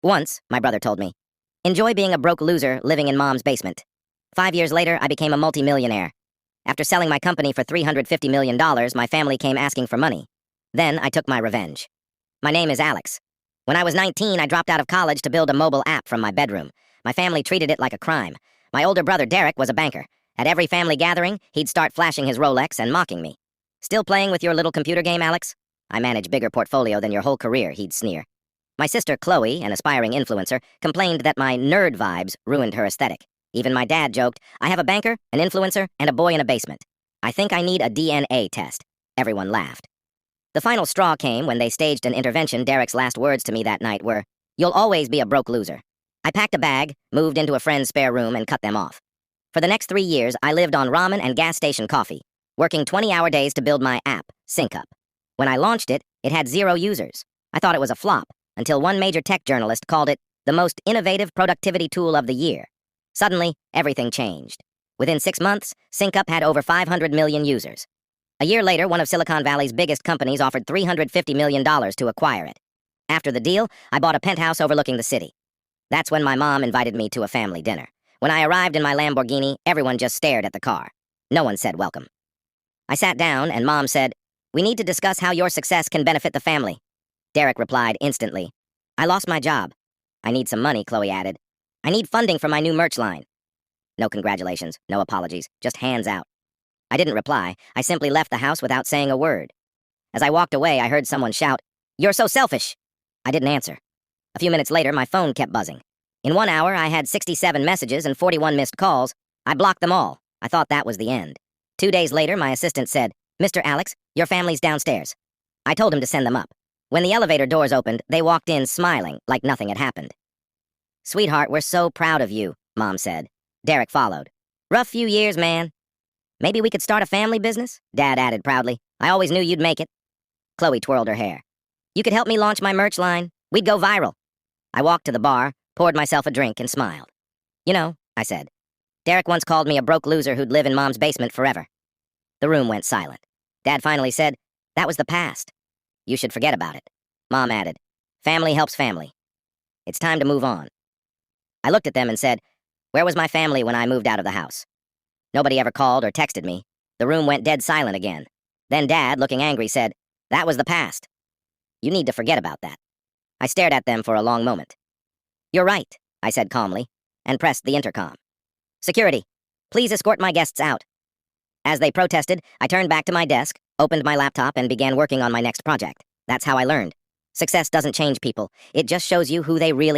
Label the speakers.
Speaker 1: Once, my brother told me, enjoy being a broke loser living in mom's basement. 5 years later, I became a multimillionaire. After selling my company for $350 million, my family came asking for money. Then I took my revenge. My name is Alex. When I was 19, I dropped out of college to build a mobile app from my bedroom. My family treated it like a crime. My older brother Derek was a banker. At every family gathering, he'd start flashing his Rolex and mocking me. Still playing with your little computer game, Alex? I manage bigger portfolio than your whole career, he'd sneer. My sister Chloe, an aspiring influencer, complained that my nerd vibes ruined her aesthetic. Even my dad joked, I have a banker, an influencer, and a boy in a basement. I think I need a DNA test. Everyone laughed. The final straw came when they staged an intervention. Derek's last words to me that night were, you'll always be a broke loser. I packed a bag, moved into a friend's spare room, and cut them off. For the next 3 years, I lived on ramen and gas station coffee, working 20-hour days to build my app, SyncUp. When I launched it, it had 0 users. I thought it was a flop, until one major tech journalist called it the most innovative productivity tool of the year. Suddenly, everything changed. Within 6 months, SyncUp had over 500 million users. A year later, one of Silicon Valley's biggest companies offered $350 million to acquire it. After the deal, I bought a penthouse overlooking the city. That's when my mom invited me to a family dinner. When I arrived in my Lamborghini, everyone just stared at the car. No one said welcome. I sat down, and Mom said, we need to discuss how your success can benefit the family. Derek replied instantly, I lost my job. I need some money, Chloe added. I need funding for my new merch line. No congratulations, no apologies, just hands out. I didn't reply. I simply left the house without saying a word. As I walked away, I heard someone shout, you're so selfish. I didn't answer. A few minutes later, my phone kept buzzing. In 1 hour, I had 67 messages and 41 missed calls. I blocked them all. I thought that was the end. 2 days later, my assistant said, Mr. Alex, your family's downstairs. I told him to send them up. When the elevator doors opened, they walked in smiling like nothing had happened. Sweetheart, we're so proud of you, Mom said. Derek followed. Rough few years, man. Maybe we could start a family business? Dad added proudly. I always knew you'd make it. Chloe twirled her hair. You could help me launch my merch line. We'd go viral. I walked to the bar, poured myself a drink, and smiled. You know, I said, Derek once called me a broke loser who'd live in Mom's basement forever. The room went silent. Dad finally said, that was the past. You should forget about it. Mom added, family helps family. It's time to move on. I looked at them and said, where was my family when I moved out of the house? Nobody ever called or texted me. The room went dead silent again. Then Dad, looking angry, said, that was the past. You need to forget about that. I stared at them for a long moment. You're right, I said calmly, and pressed the intercom. Security, please escort my guests out. As they protested, I turned back to my desk, opened my laptop, and began working on my next project. That's how I learned. Success doesn't change people. It just shows you who they really